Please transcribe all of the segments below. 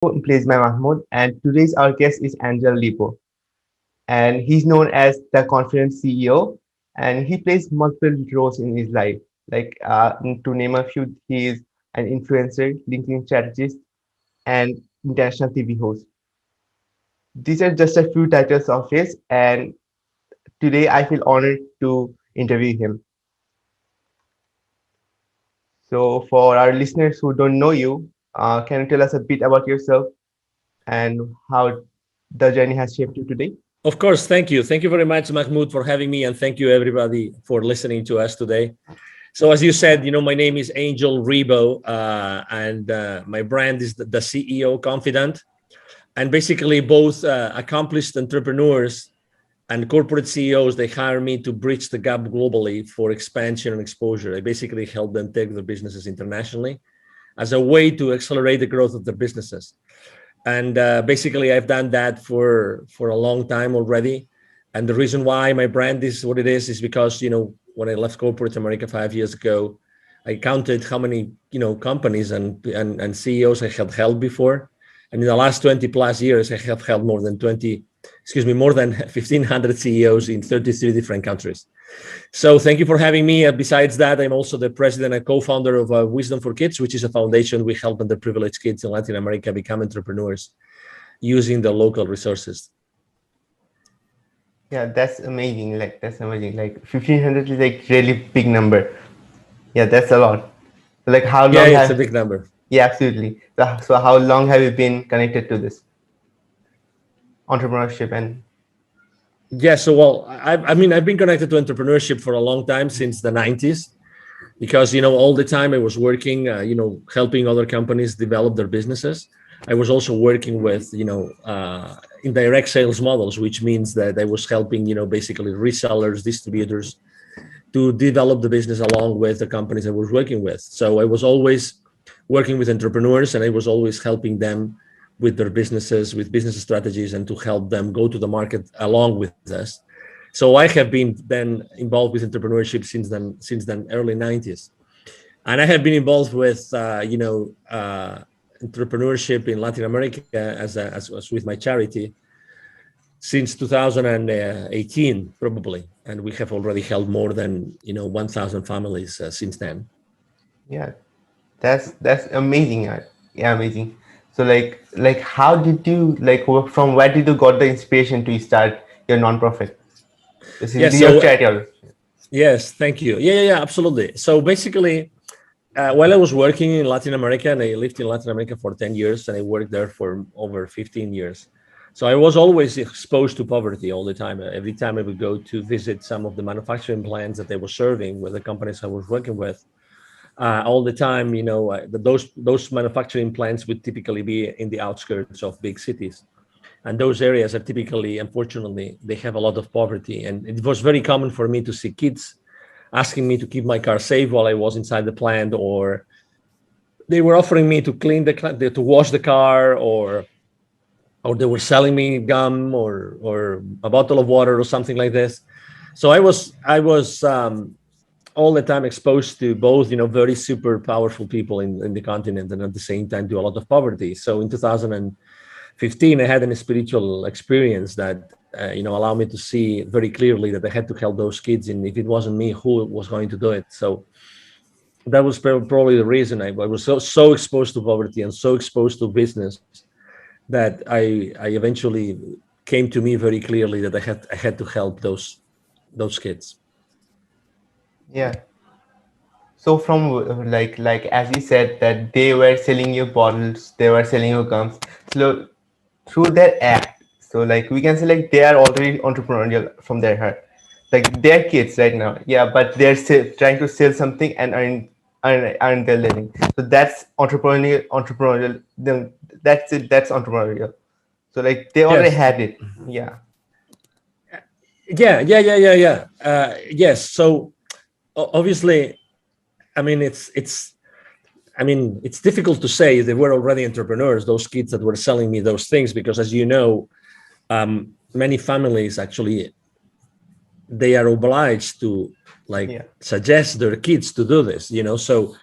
Plays by Mahmoud, and today's our guest is Angel Lipo, and he's known as the Confident CEO, and he plays multiple roles in his life. To name a few, he is an influencer, LinkedIn strategist, and international TV host. These are just a few titles of his, and today I feel honored to interview him. So, for our listeners who don't know you, can you tell us a bit about yourself and how the journey has shaped you today? Of course, thank you. Thank you very much, Mahmoud, for having me, and thank you everybody for listening to us today. So, as you said, my name is Angel Rebo, and my brand is the CEO Confidant, and basically both accomplished entrepreneurs and corporate CEOs, they hire me to bridge the gap globally for expansion and exposure. I basically help them take their businesses internationally as a way to accelerate the growth of their businesses. And basically I've done that for a long time already. And the reason why my brand is what it is because when I left corporate America 5 years ago, I counted how many companies and CEOs I had held before, and in the last 20 plus years I have held more than 1,500 CEOs in 33 different countries. So thank you for having me. Besides that, I'm also the president and co-founder of Wisdom for Kids, which is a foundation we help underprivileged kids in Latin America become entrepreneurs using the local resources. Yeah, that's amazing. That's amazing. 1,500 is like really big number. Yeah, that's a lot. Like how Yeah, long it's a have? big number. Yeah, absolutely. So how long have you been connected to this entrepreneurship and? Yeah, so well, I mean, I've been connected to entrepreneurship for a long time, since the 90s, because all the time I was working, helping other companies develop their businesses. I was also working with indirect sales models, which means that I was helping basically resellers, distributors, to develop the business along with the companies I was working with. So I was always working with entrepreneurs, and I was always helping them with their businesses, with business strategies, and to help them go to the market along with us. So I have been then involved with entrepreneurship since then early 90s. And I have been involved with entrepreneurship in Latin America as with my charity since 2018 probably, and we have already helped more than 1,000 families since then. Yeah, that's amazing. Yeah, amazing. So how did you from where did you got the inspiration to start your nonprofit? Yeah, Basically, your so charity. Also. yes, thank you. Yeah, absolutely. So basically, while I was working in Latin America, and I lived in Latin America for 10 years, and I worked there for over 15 years. So I was always exposed to poverty all the time. Every time I would go to visit some of the manufacturing plants that they were serving with the companies I was working with, all the time, those manufacturing plants would typically be in the outskirts of big cities. And those areas are typically, unfortunately, they have a lot of poverty. And it was very common for me to see kids asking me to keep my car safe while I was inside the plant, or they were offering me to clean to wash the car, or they were selling me gum or a bottle of water or something like this. So I was all the time exposed to both, very super powerful people in the continent, and at the same time to a lot of poverty. So in 2015, I had a spiritual experience that allowed me to see very clearly that I had to help those kids, and if it wasn't me, who was going to do it? So that was probably the reason I was so exposed to poverty and so exposed to business that I eventually came to me very clearly that I had to help those kids. Yeah. So from as you said that they were selling you bottles, they were selling you gums. So through their act, so we can say they are already entrepreneurial from their heart. Like they're kids right now, yeah, but they're still trying to sell something and earn their living. So that's entrepreneurial. Then that's it. That's entrepreneurial. So they already Yes. had it. Yeah. Yeah. Yes. So obviously, I mean, it's difficult to say they were already entrepreneurs, those kids that were selling me those things, because as you know, many families actually, they are obliged to Yeah. suggest their kids to do this, so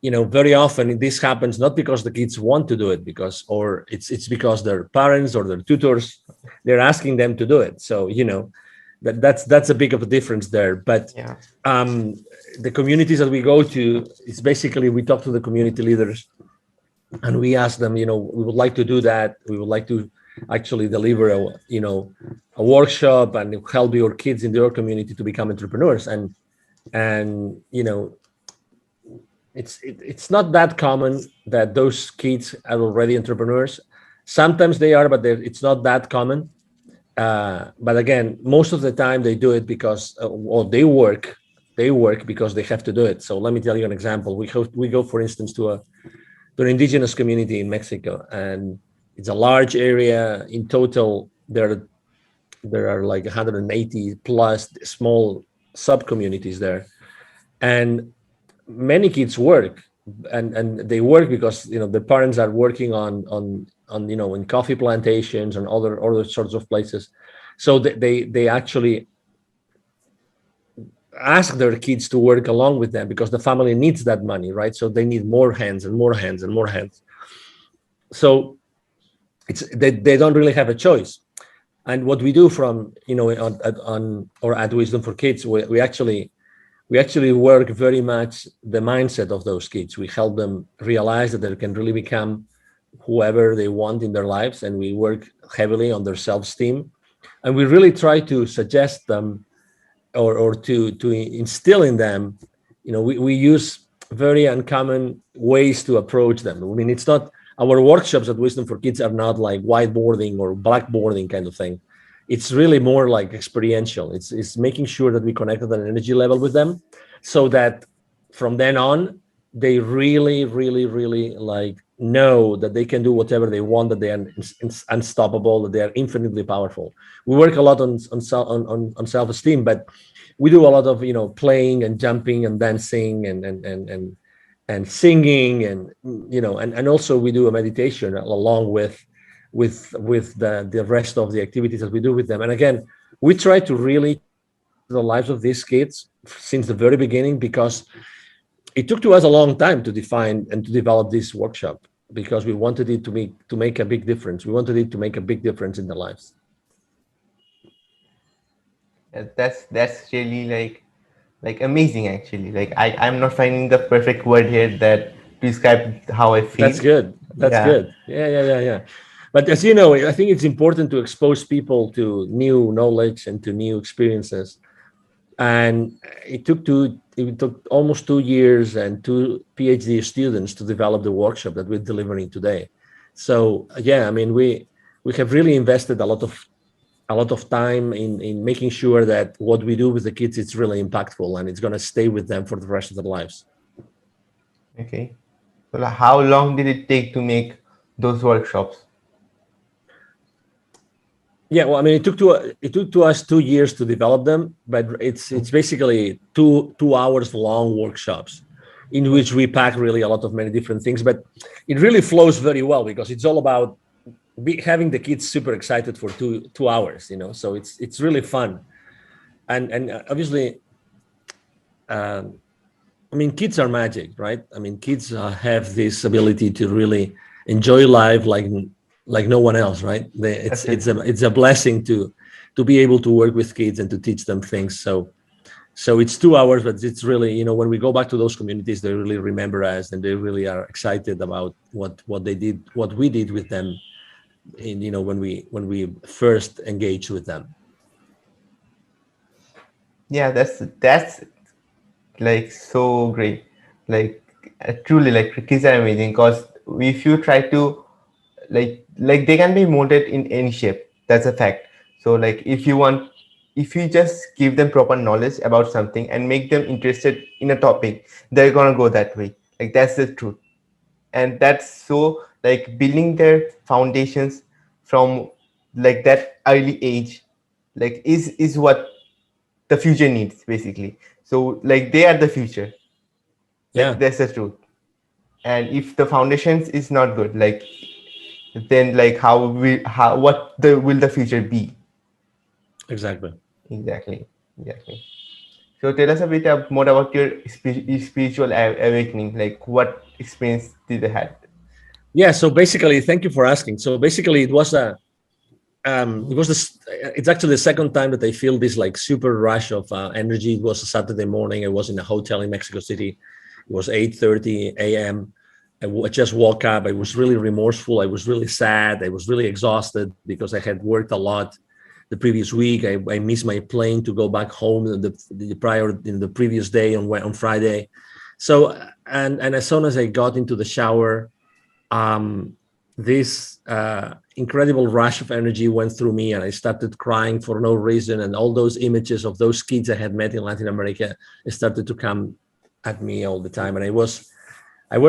very often this happens not because the kids want to do it, because or it's because their parents or their tutors, they're asking them to do it. So that's a big of a difference there. But Yeah. um, the communities that we go to, it's basically we talk to the community leaders and we ask them, we would like to do that. We would like to actually deliver a workshop and help your kids in your community to become entrepreneurs. And it's not that common that those kids are already entrepreneurs. Sometimes they are, but it's not that common. But again, most of the time they do it because, or they work. They work because they have to do it. So let me tell you an example. We go, for instance, to an indigenous community in Mexico, and it's a large area. In total, there are like 180 plus small sub communities there, and many kids work, and they work because the parents are working on in coffee plantations and other sorts of places. So they actually ask their kids to work along with them because the family needs that money, right? So they need more hands and more hands and more hands. So they don't really have a choice. And what we do from on or at Wisdom for Kids, we actually work very much the mindset of those kids. We help them realize that they can really become whoever they want in their lives, and we work heavily on their self-esteem. And we really try to suggest them, or to instill in them. We use very uncommon ways to approach them. I mean, it's not, our workshops at Wisdom for Kids are not like whiteboarding or blackboarding kind of thing. It's really more like experiential. It's making sure that we connect at an energy level with them, so that from then on they really, really, really like know that they can do whatever they want, that they are unstoppable, that they are infinitely powerful. We work a lot on self-esteem, but we do a lot of playing and jumping and dancing and singing, and also we do a meditation along with the rest of the activities that we do with them. And again, we try to really change the lives of these kids since the very beginning, because it took to us a long time to define and to develop this workshop, because we wanted it to make a big difference. We wanted it to make a big difference in their lives. That's really like amazing actually. Like I'm not finding the perfect word here that to describe how I That's feel. good. That's Yeah. good. Yeah, yeah, yeah, yeah. But as you know, I think it's important to expose people to new knowledge and to new experiences. And it took almost 2 years and two PhD students to develop the workshop that we're delivering today. So yeah, I mean, we have really invested a lot of time in making sure that what we do with the kids is really impactful and it's going to stay with them for the rest of their lives. Okay. So like, how long did it take to make those workshops? Yeah, well, I mean, it took to us 2 years to develop them, but it's basically two hours long workshops in which we pack really a lot of many different things. But it really flows very well because it's all about having the kids super excited for two hours. So it's really fun, and obviously, um, I mean, kids are magic, right? I mean, kids have this ability to really enjoy life like no one else, right? It's a blessing to be able to work with kids and to teach them things. So it's 2 hours, but it's really, when we go back to those communities, they really remember us and they really are excited about what they did, what we did with them, in when we first engaged with them. Yeah, that's like so great. Like truly, like kids are amazing because if you try to like they can be molded in any shape. That's a fact. So like if you just give them proper knowledge about something and make them interested in a topic, they're gonna go that way. Like that's the truth. And that's so like building their foundations from like that early age like is what the future needs basically. So like they are the future. Yeah, That's the truth. And if the foundations is not good, like then like how what the will the future be? exactly. Exactly. Exactly. So tell us a bit more about your spiritual awakening. Like what experience did you had? Yeah. So basically, thank you for asking. So basically, it was this. It's actually the second time that I feel this like super rush of energy. It was a Saturday morning. I was in a hotel in Mexico City. It was 8:30 a.m. I just woke up. I was really remorseful. I was really sad. I was really exhausted because I had worked a lot the previous week. I missed my plane to go back home the previous day on Friday. So and as soon as I got into the shower, um, this incredible rush of energy went through me, and I started crying for no reason. And all those images of those kids I had met in Latin America started to come at me all the time. And I was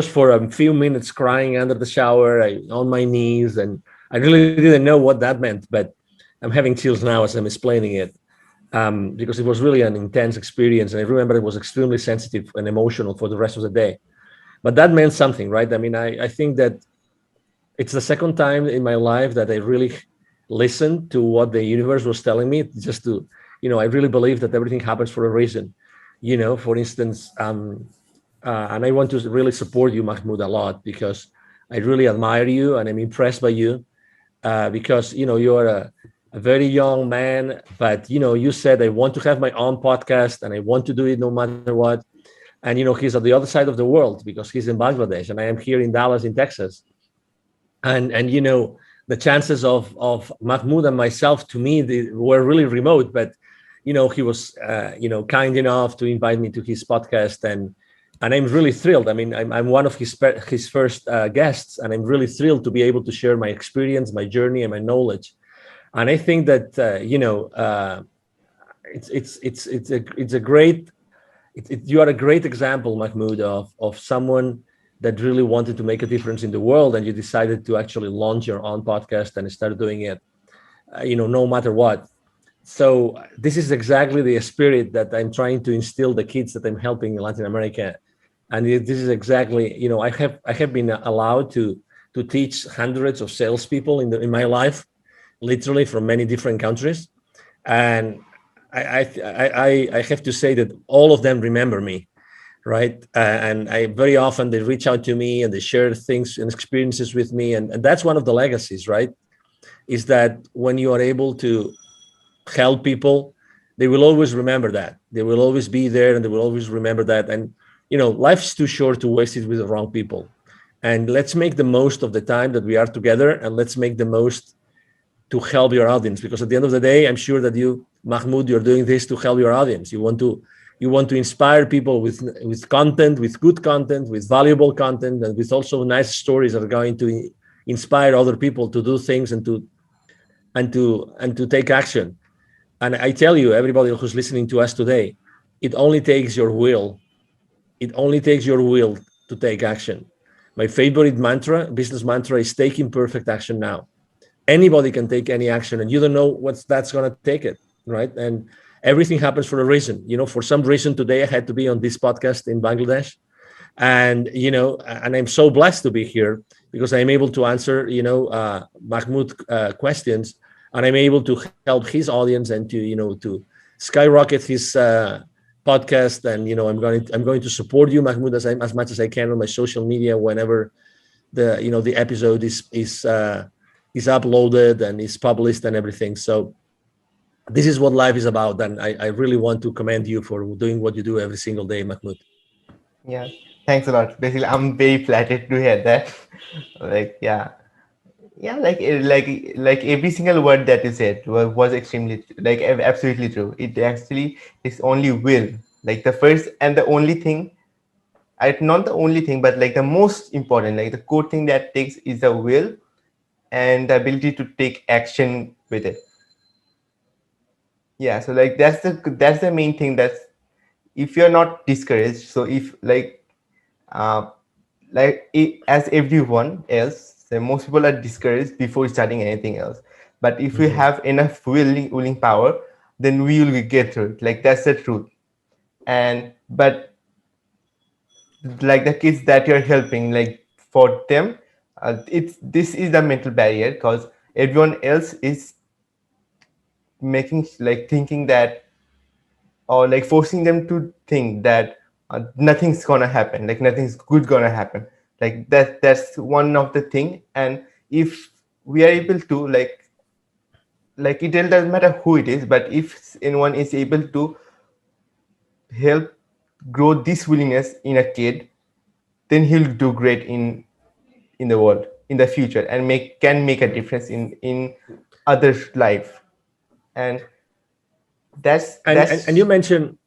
for a few minutes crying under the shower, on my knees, and I really didn't know what that meant. But I'm having chills now as I'm explaining it, because it was really an intense experience, and I remember it was extremely sensitive and emotional for the rest of the day. But that meant something, right? I mean, I think that it's the second time in my life that I really listened to what the universe was telling me. Just to, I really believe that everything happens for a reason. For instance, and I want to really support you, Mahmoud, a lot, because I really admire you and I'm impressed by you, because you're a very young man, but you said I want to have my own podcast and I want to do it no matter what. And he's at the other side of the world because he's in Bangladesh and I am here in Dallas, in Texas. And the chances of Mahmoud and myself, to me, they were really remote. But he was kind enough to invite me to his podcast, and I'm really thrilled. I mean, I'm one of his first guests, and I'm really thrilled to be able to share my experience, my journey, and my knowledge. And I think that it's a great you are a great example, Mahmoud, of someone that really wanted to make a difference in the world, and you decided to actually launch your own podcast and start doing it, no matter what. So this is exactly the spirit that I'm trying to instill the kids that I'm helping in Latin America, and this is exactly, I have been allowed to teach hundreds of salespeople in my life, literally from many different countries, and I have to say that all of them remember me, right? And I very often they reach out to me and they share things and experiences with me, and that's one of the legacies, right? Is that when you are able to help people, they will always remember that. They will always be there, and they will always remember that. And life's too short to waste it with the wrong people. And let's make the most of the time that we are together, and let's make the most to help your audience, because at the end of the day, I'm sure that you, Mahmoud, you're doing this to help your audience. You want to inspire people with content, with good content, with valuable content, and with also nice stories that are going to inspire other people to do things and to take action. And I tell you, everybody who's listening to us today, it only takes your will. It only takes your will to take action. My favorite business mantra, is taking perfect action now. Anybody can take any action, and you don't know what's that's going to take it, right? And everything happens for a reason. For some reason today I had to be on this podcast in Bangladesh, and I'm so blessed to be here because I'm able to answer Mahmoud questions, and I'm able to help his audience and to skyrocket his podcast. And I'm going to support you, Mahmoud, as much as I can on my social media whenever the episode is uploaded and is published and everything. So this is what life is about, and I really want to commend you for doing what you do every single day, Mahmoud. Yeah, thanks a lot. Basically, I'm very flattered to hear that. Like, yeah, yeah, like every single word that you said was extremely like absolutely true. It actually is only will, like the first and the only thing. Not the only thing, but like the most important, like the core thing that takes is the will and the ability to take action with it. Yeah, so like that's the main thing. That's if you're not discouraged. So if uh, as everyone else, so most people are discouraged before starting anything else. But if we Mhm. have enough willing power, then we will get through it. Like that's the truth. And but like the kids that you're helping, like for them, it's this is the mental barrier because everyone else is making like thinking that or like forcing them to think that nothing's gonna happen, like nothing's good gonna happen. Like that's one of the thing. And if we are able to like it doesn't matter who it is, but if anyone is able to help grow this willingness in a kid, then he'll do great in the world in the future, and make a difference in others life. And And you that's mentioned,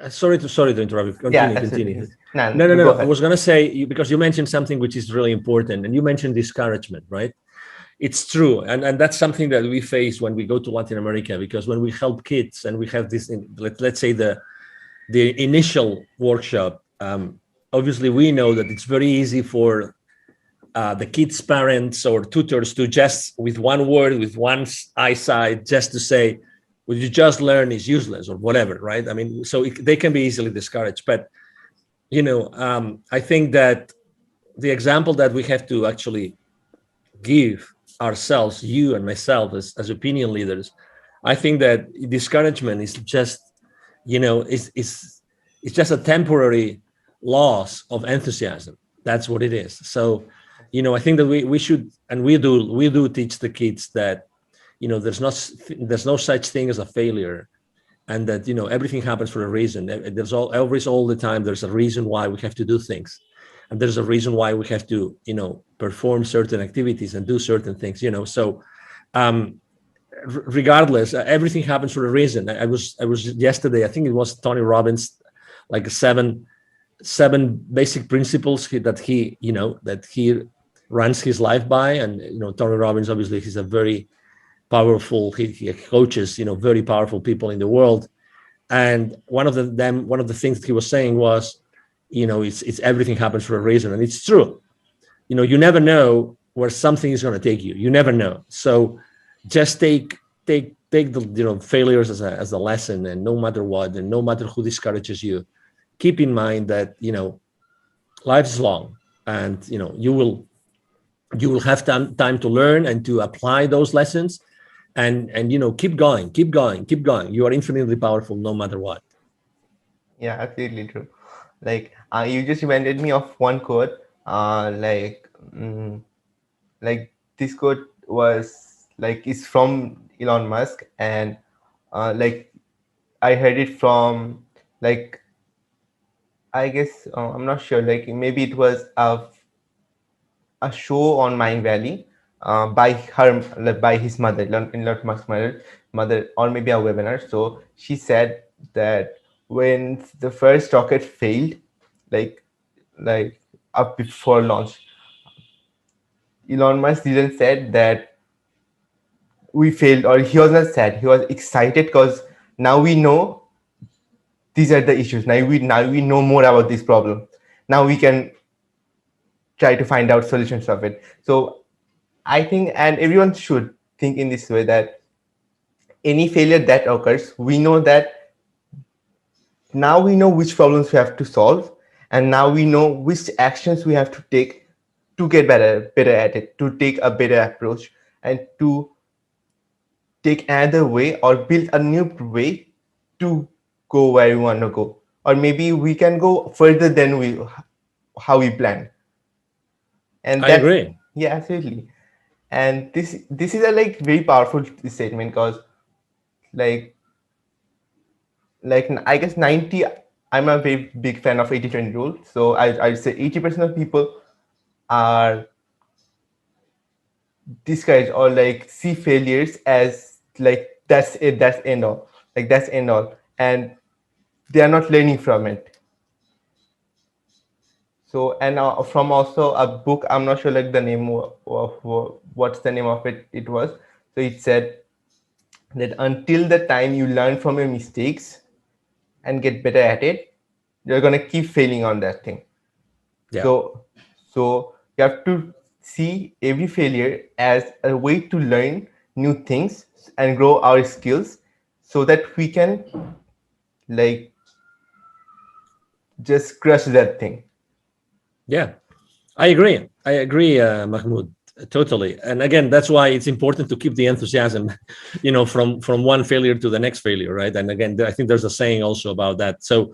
sorry to interrupt you. yeah, Continue, absolutely. continue. Yes. Nah, No, no, go no. I ahead. was gonna say because you mentioned something which is really important, and you mentioned discouragement, right? It's true, and that's something that we face when we go to Latin America, because when we help kids and we have this, let's say the initial workshop, obviously we know that it's very easy for the kids' parents or tutors to just with one word, with one eyesight, just to say, "What you just learn is useless" or whatever, right? I mean, so they can be easily discouraged. But I think that the example that we have to actually give ourselves, you and myself, as opinion leaders, I think that discouragement is just, it's just a temporary loss of enthusiasm. That's what it is. So, I think that we should, and we do teach the kids that, there's no such thing as a failure, and that everything happens for a reason. There's all the time there's a reason why we have to do things, and there's a reason why we have to perform certain activities and do certain things. So um regardless, everything happens for a reason. I was yesterday, I think it was Tony Robbins, like seven basic principles that he runs his life by. And Tony Robbins, obviously, he's a very powerful, he coaches very powerful people in the world. And one of the things that he was saying was, it's everything happens for a reason, and it's true. You never know where something is going to take you. You never know. So just take the failures as a lesson, and no matter what, and no matter who discourages you, keep in mind that life is long, and you will have time to learn and to apply those lessons, and keep going, keep going, keep going. You are infinitely powerful no matter what. Yeah, absolutely true. Like you just reminded me of one quote. Like this quote was like is from Elon Musk, and like I heard it from like I guess I'm not sure. Like maybe it was a show on Mind Valley by her like, by his mother, Elon Musk's mother, or maybe a webinar. So she said that when the first rocket failed, like like up before launch, Elon Musk didn't said that we failed, or he was not sad. He was excited because now we know these are the issues. Now we know more about this problem. Now we can try to find out solutions of it. So I think, and everyone should think in this way, that any failure that occurs, we know that now we know which problems we have to solve, and now we know which actions we have to take to get better at it, to take a better approach, and to take another way or build a new way to go where we want to go, or maybe we can go further than we how we planned. And I that's, agree. yeah, absolutely. And this is a like very powerful statement, because like I guess 90, I'm a very big fan of 80/20 rule. So I'd say 80% of people are discouraged or like see failures as like that's it, that's end all, like that's end all, and they are not learning from it. So, and from also a book, I'm not sure like the name of what's the name of it, it was. So it said that until the time you learn from your mistakes and get better at it, you're gonna keep failing on that thing. Yeah. So, so you have to see every failure as a way to learn new things and grow our skills, so that we can like just crush that thing. Yeah, I agree. I agree, Mahmoud. Totally. And again, that's why it's important to keep the enthusiasm, from one failure to the next failure, right? And again, I think there's a saying also about that. So,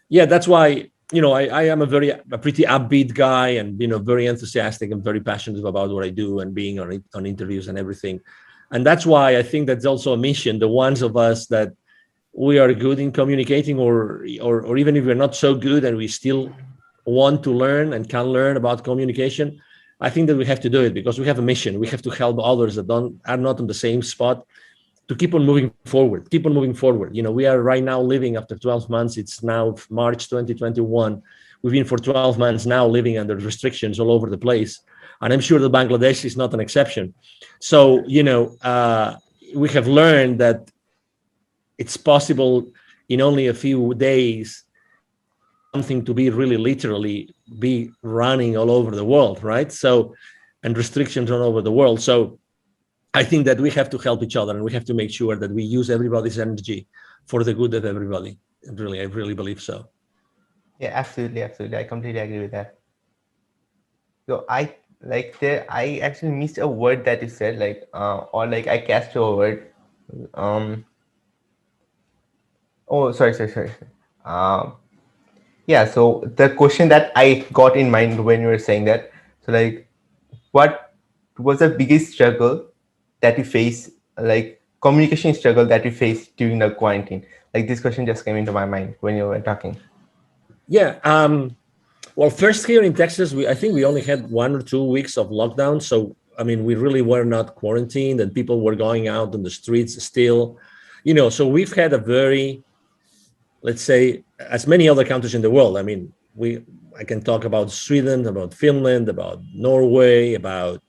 yeah, that's why I am a pretty upbeat guy, and very enthusiastic and very passionate about what I do and being on interviews and everything. And that's why I think that's also a mission. The ones of us that we are good in communicating, or even if we're not so good and we still want to learn and can learn about communication, I think that we have to do it because we have a mission. We have to help others that are not on the same spot to keep on moving forward. Keep on moving forward. We are right now living after 12 months. It's now March 2021. We've been for 12 months now living under restrictions all over the place, and I'm sure that Bangladesh is not an exception. So we have learned that it's possible in only a few days for something to be really literally be running all over the world, right? So, and restrictions all over the world. So I think that we have to help each other, and we have to make sure that we use everybody's energy for the good of everybody. Really, I really believe so. Yeah, absolutely, absolutely. I completely agree with that. So I actually missed a word that you said, like or like I cast a word. Um oh, sorry. Um yeah, so the question that I got in mind when you were saying that, so like what was the biggest struggle that you face, like communication struggle that you faced during the quarantine? Like this question just came into my mind when you were talking. Yeah. Well, first here in Texas, I think we only had 1 or 2 weeks of lockdown. So, I mean, we really were not quarantined, and people were going out on the streets still. So we've had a very, let's say, as many other countries in the world. I mean, I can talk about Sweden, about Finland, about Norway, about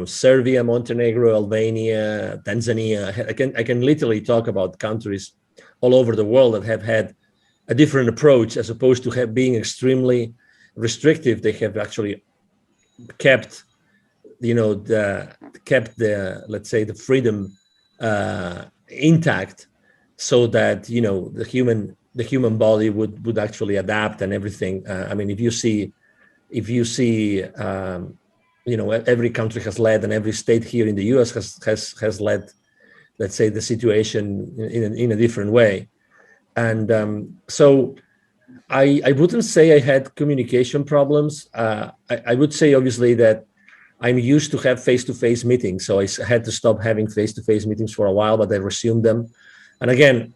Serbia, Montenegro, Albania, Tanzania. I can literally talk about countries all over the world that have had a different approach, as opposed to being extremely restrictive. They have actually kept the, let's say, the freedom intact, so that the human body would actually adapt and everything. I mean, if you see every country has led, and every state here in the US has led, let's say, the situation in a different way. And so I wouldn't say I had communication problems. I would say, obviously, that I'm used to have face-to-face meetings, so I had to stop having face-to-face meetings for a while, but I resumed them. And again,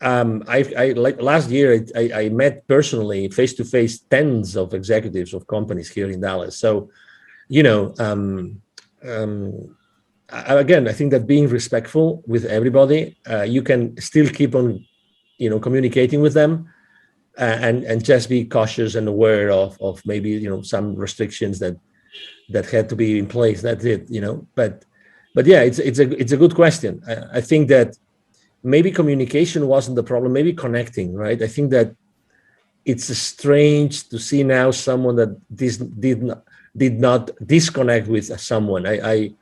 I like last year, I met personally face-to-face tens of executives of companies here in Dallas. So, you know, again, I think that being respectful with everybody, you can still keep on, communicating with them, and just be cautious and aware of maybe some restrictions that had to be in place. That's it. But yeah, it's a good question. I think that maybe communication wasn't the problem. Maybe connecting, right? I think that it's strange to see now someone that did not disconnect with someone. I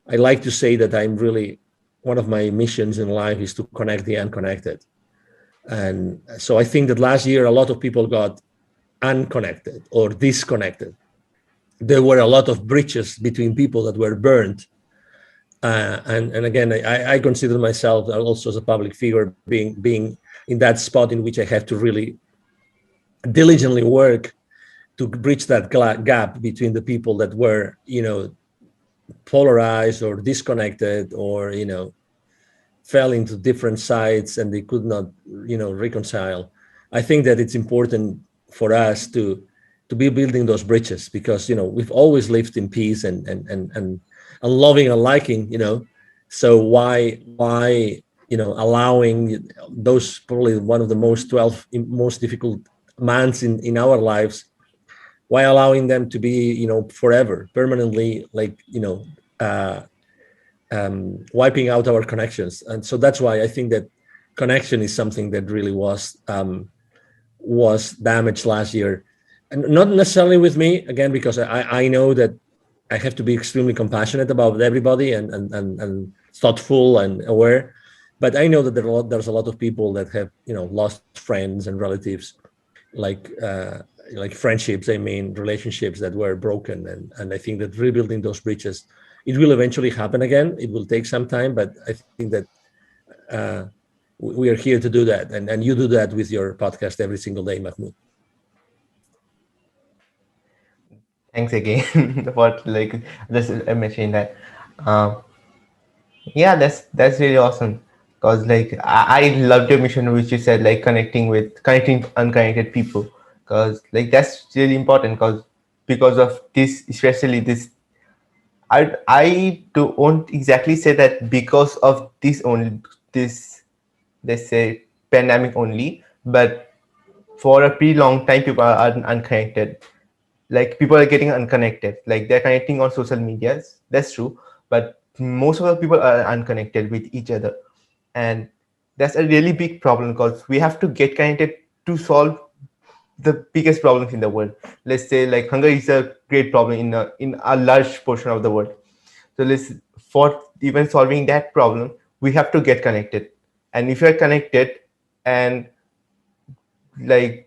like to say that I'm really, one of my missions in life is to connect the unconnected. And so I think that last year a lot of people got unconnected or disconnected. There were a lot of bridges between people that were burned. And again, I consider myself also as a public figure being in that spot in which I have to really diligently work to bridge that gap between the people that were, polarized or disconnected, or, fell into different sides and they could not, reconcile. I think that it's important for us to be building those bridges, because, we've always lived in peace and loving and liking, so why allowing those, probably one of the most difficult months in our lives, why allowing them to be, forever, permanently, like, uh, wiping out our connections. And so that's why I think that connection is something that really was damaged last year, and not necessarily with me, again, because I know that I have to be extremely compassionate about everybody, and thoughtful and aware. But I know that there's a lot of people that have, lost friends and relatives, like, like friendships, I mean relationships that were broken, and I think that rebuilding those bridges, it will eventually happen again. It will take some time, but I think that uh, we are here to do that, and you do that with your podcast every single day, Mahmoud. Thanks again for like just mentioning that. Um, yeah, that's really awesome. Cause like I loved your mission, which you said like connecting unconnected people. Cause like that's really important. Cause because of this, especially this, I don't exactly say that because of this only this, let's say, pandemic only, but for a pretty long time people are unconnected. Like people are getting unconnected, like they're connecting on social medias, that's true, but most of the people are unconnected with each other. And that's a really big problem because we have to get connected to solve the biggest problems in the world. Let's say like hunger is a great problem in a large portion of the world. So let's, for even solving that problem, we have to get connected. And if you're connected, and like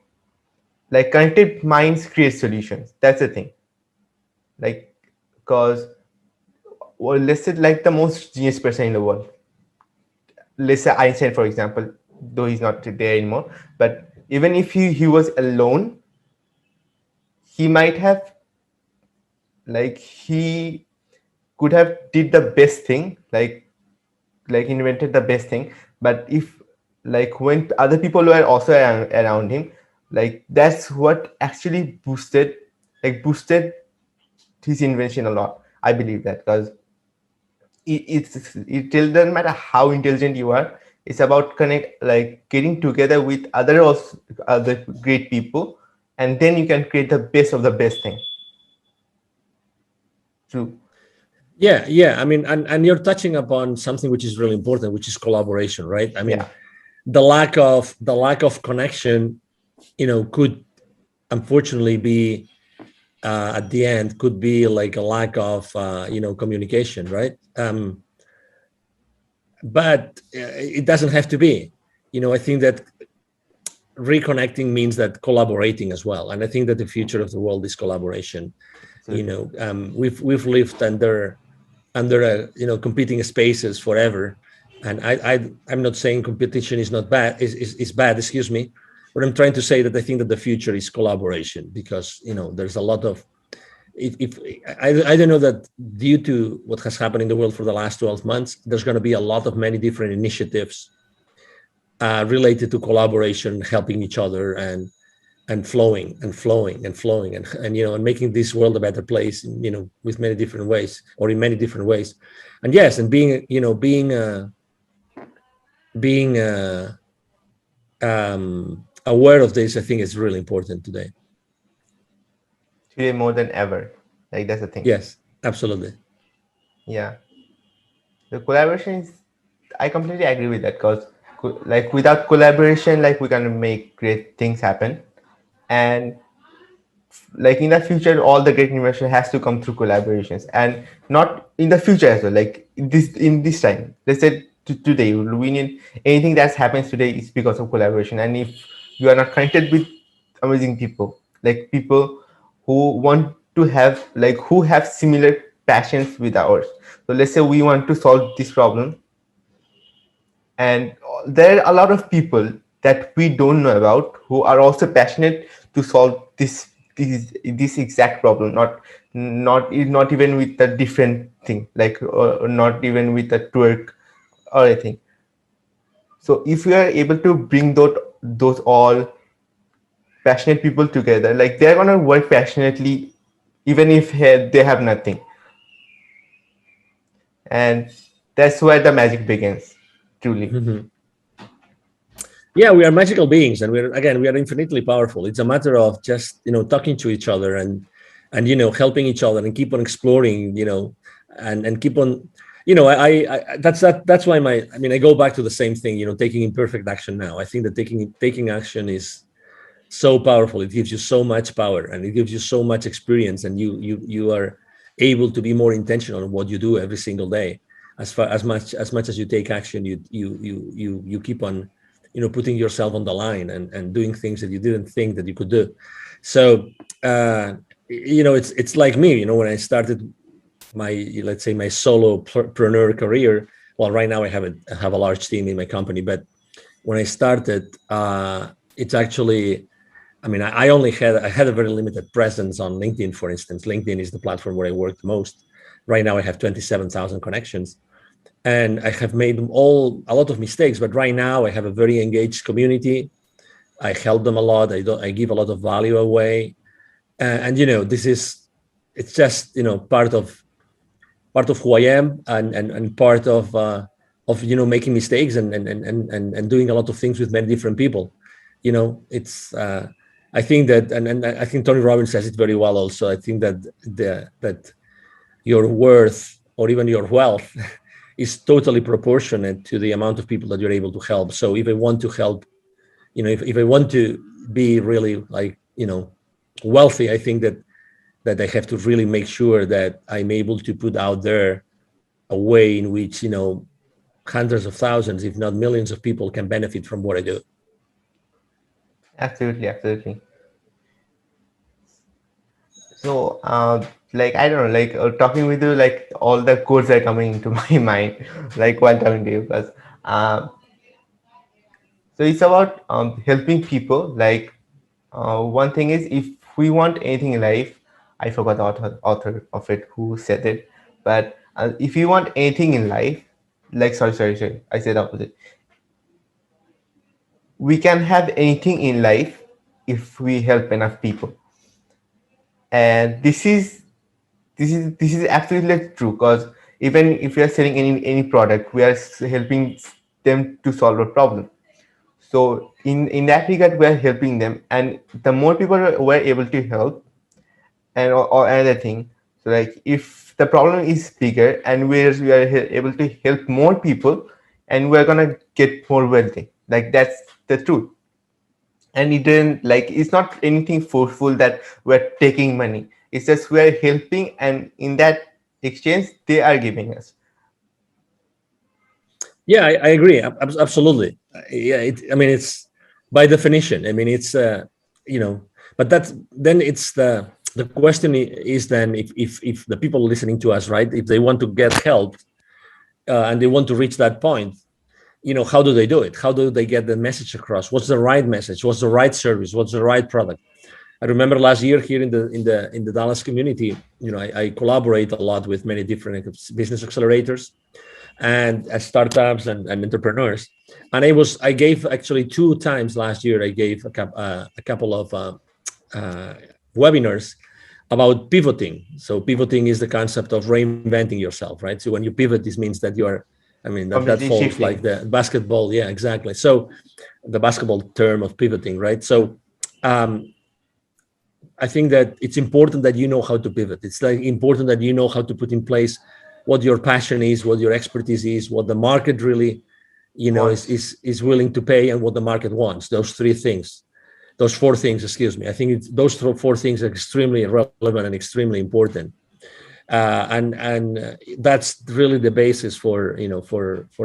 connected minds create solutions, that's the thing. Like, because, well, let's say like the most genius person in the world, let's say Einstein for example, though he's not there anymore, but even if he was alone, he might have, like, he could have did the best thing, like invented the best thing. But if, like, when other people were also around him, like that's what actually boosted his invention a lot. I believe that, because it doesn't matter how intelligent you are. It's about connect, like getting together with other great people, and then you can create the best of the best thing. True. Yeah, yeah. I mean, and you're touching upon something which is really important, which is collaboration, right? I Yeah. mean, the lack of connection, could unfortunately be at the end could be like a lack of communication, right? But it doesn't have to be. I think that reconnecting means that collaborating as well, and I think that the future of the world is collaboration. Absolutely. We've lived under competing spaces forever, and I'm not saying competition is not bad, is bad, excuse me, but I'm trying to say that I think that the future is collaboration, because there's a lot of, if I don't know, that due to what has happened in the world for the last 12 months, there's going to be a lot of many different initiatives related to collaboration, helping each other, and flowing and flowing and flowing, and making this world a better place, with many different ways, or in many different ways. And yes, and being aware of this, I think, is really important today. Today more than ever. Like that's the thing. Yes, absolutely. Yeah. The collaboration is, I completely agree with that, because like without collaboration, like we can make great things happen. And like in the future, all the great innovation has to come through collaborations, and not in the future as well, like in this time, let's say today we need anything that happens today is because of collaboration. And if you are not connected with amazing people, like people who want to have, like who have similar passions with ours, so let's say we want to solve this problem, and there are a lot of people that we don't know about who are also passionate to solve this exact problem, not even with a different thing, like not even with a twerk or anything. So if we are able to bring those all passionate people together, like they're gonna work passionately even if they have nothing. And that's where the magic begins, truly. Mhm. Yeah, we are magical beings, and we are infinitely powerful. It's a matter of just talking to each other, and helping each other, and keep on exploring, and keep on, that's why I go back to the same thing, taking imperfect action now. I think that taking action is so powerful. It gives you so much power, and it gives you so much experience, and you are able to be more intentional in what you do every single day. As much as you take action, you keep on putting yourself on the line, and doing things that you didn't think that you could do. So uh, it's like me. When I started my, let's say, my solopreneur career. Well, right now I have a large team in my company, but when I started, it's actually, I mean, I had a very limited presence on LinkedIn, for instance. LinkedIn is the platform where I work the most. Right now, I have 27,000 connections, and I have made a lot of mistakes. But right now, I have a very engaged community. I help them a lot. I give a lot of value away, and this is, it's just part of who I am, and part of making mistakes, and doing a lot of things with many different people. It's I think that, and I think Tony Robbins says it very well also. I think that that your worth, or even your wealth, is totally proportionate to the amount of people that you're able to help. So if I want to help, if I want to be really, like, wealthy, I think that I have to really make sure that I'm able to put out there a way in which hundreds of thousands, if not millions, of people can benefit from what I do. Absolutely, absolutely. So, like I don't know, like talking with you, like all the codes are coming into my mind, like while talking to you, because um, so it's about helping people. Like one thing is, if we want anything in life, I forgot the author of it who said it, but if you want anything in life, like sorry, I said the opposite. We can have anything in life if we help enough people, and this is absolutely true, because even if we are selling any product, we are helping them to solve a problem. So in that regard, we are helping them, and the more people we're able to help, and or another thing, so like if the problem is bigger and we are able to help more people, and we're gonna get more wealthy, like that's the truth. And it didn't, like, it's not anything forceful that we're taking money, it's just we're helping, and in that exchange they are giving us. Yeah, I agree. Absolutely. Yeah, I mean, it's by definition. I mean, it's you know, but that's then it's the question is then, if the people listening to us, right, if they want to get help, and they want to reach that point, how do they do it? How do they get the message across? What's the right message? What's the right service? What's the right product? I remember last year here in the Dallas community, I collaborate a lot with many different business accelerators and startups and entrepreneurs. And I gave actually 2 times last year. I gave a couple of uh, webinars about pivoting. So pivoting is the concept of reinventing yourself, right? So when you pivot, this means that you are, I mean, that Completely falls like shifting. the basketball. Yeah, exactly. So the basketball term of pivoting, right? So um, I think that it's important that you know how to pivot. It's like important that you know how to put in place what your passion is, what your expertise is, what the market really, Wants. is willing to pay, and what the market wants. Those 3 things, those 4 things, excuse me. I think those 4 things are extremely relevant and extremely important. And that's really the basis for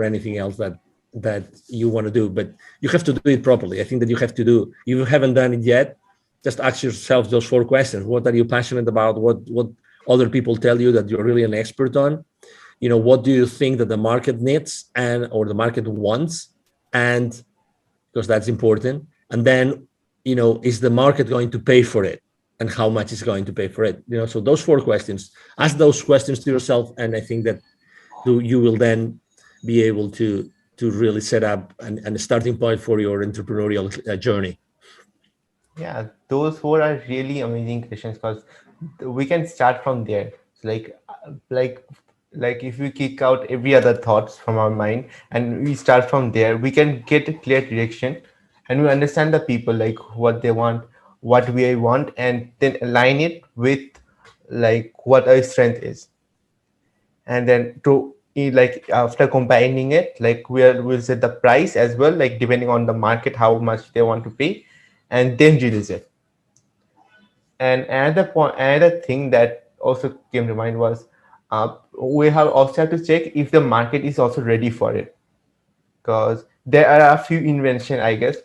anything else that you want to do. But you have to do it properly. I think that you have to do. If you haven't done it yet, just ask yourself those 4 questions. What are you passionate about? What other people tell you that you're really an expert on? What do you think that the market needs and or the market wants? And because that's important. And then, is the market going to pay for it? And how much is going to pay for it? So those 4 questions, ask those questions to yourself. And I think that you will then be able to really set up a starting point for your entrepreneurial journey. Yeah, those four are really amazing questions, because we can start from there. So like if we kick out every other thoughts from our mind and we start from there, we can get a clear direction, and we understand the people, like what they want, what we want, and then align it with like what our strength is. And then to like after combining it, like we'll set the price as well, like depending on the market how much they want to pay, and then release it. And another thing that also came to mind was we have also have to check if the market is also ready for it, because there are a few invention, I guess,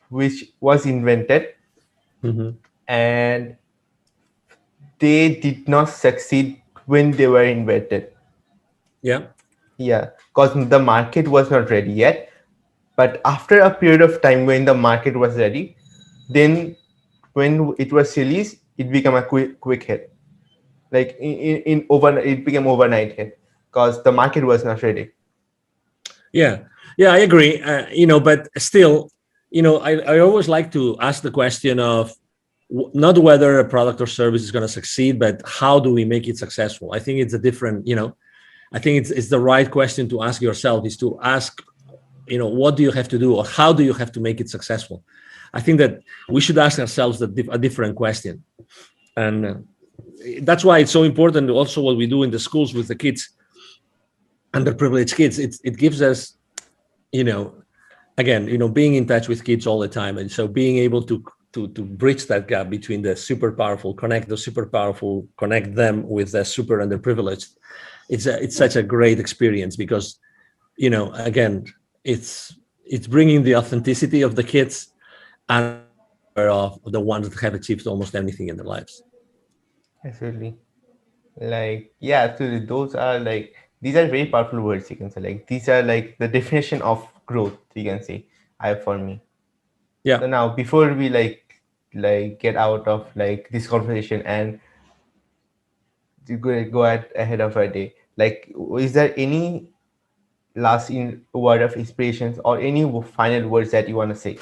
which was invented, Hmm. and they did not succeed when they were invented. Yeah. Yeah, because the market was not ready yet. But after a period of time when the market was ready, then when it was released, it became a quick hit. Like in overnight, it became overnight hit because the market was not ready. Yeah, yeah, I agree. But still, I always like to ask the question of not whether a product or service is going to succeed, but how do we make it successful? I think it's a different, I think it's the right question to ask yourself is to ask, what do you have to do or how do you have to make it successful? I think that we should ask ourselves a different question. And that's why it's so important also what we do in the schools with the kids, underprivileged kids. It gives us, you know, again, being in touch with kids all the time, and so being able to bridge that gap between the super powerful, connect the super powerful, connect them with the super underprivileged. It's such a great experience because, again, it's bringing the authenticity of the kids and also the power of the ones that have achieved almost anything in their lives. Absolutely. Like, yeah, absolutely. Those are like, these are very powerful words, you can say. Like, these are like the definition of growth, you can say, I for me. Yeah. So now, before we like get out of like this conversation and to go ahead of our day, like, is there any last word of inspirations or any final words that you want to say?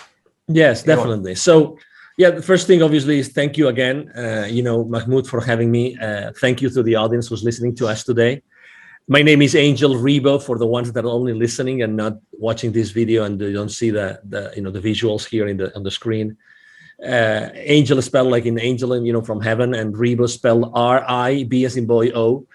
Yes, Anyone? definitely. So, yeah, the first thing obviously is thank you again, Mahmoud, for having me. Thank you to the audience who's listening to us today. My name is Angel Rebo for the ones that are only listening and not watching this video and they don't see the visuals here on the screen. Angel is spelled like in angel, and from heaven, and Rebo spelled R-I-B as in boy O.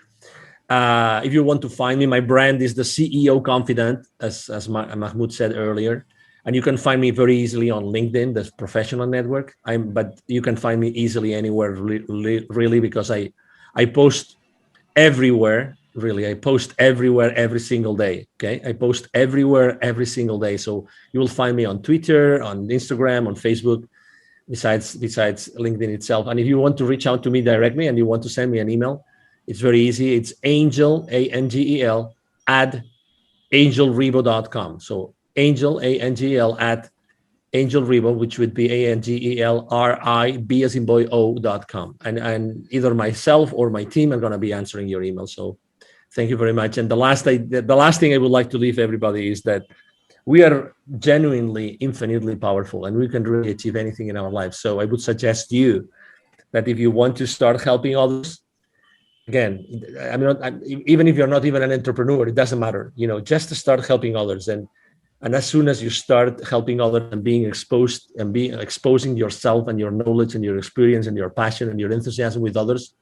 If you want to find me, my brand is the CEO Confidant, as Mahmoud said earlier, and you can find me very easily on LinkedIn, the professional network. But you can find me easily anywhere, really, because I post everywhere. Really, I post everywhere every single day. Okay, I post everywhere every single day. So you will find me on Twitter, on Instagram, on Facebook, besides LinkedIn itself. And if you want to reach out to me directly and you want to send me an email, it's very easy. It's Angel, Angel, at angelrebo.com. So Angel, Angel, at angelrebo, which would be ANGELRIB as in boy O.com. And either myself or my team are going to be answering your email. So thank you very much. And the last thing I would like to leave everybody is that we are genuinely infinitely powerful and we can really achieve anything in our lives. So I would suggest you that if you want to start helping others, again, even if you're not even an entrepreneur, it doesn't matter, just to start helping others. And as soon as you start helping others and being exposed and being exposing yourself and your knowledge and your experience and your passion and your enthusiasm with others,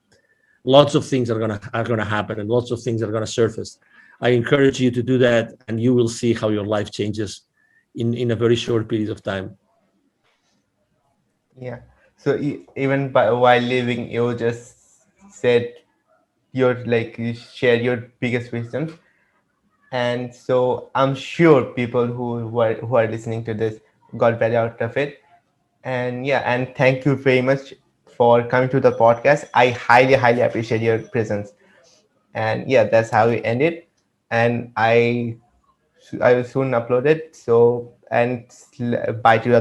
lots of things are gonna happen and lots of things are gonna surface. I encourage you to do that, and you will see how your life changes in a very short period of time. Yeah. So even while living, you just said your like you share your biggest wisdom, and so I'm sure people who are listening to this got value out of it. And yeah, and thank you very much for coming to the podcast. I highly appreciate your presence. And yeah, that's how we end it. And I will soon upload it. So and bye to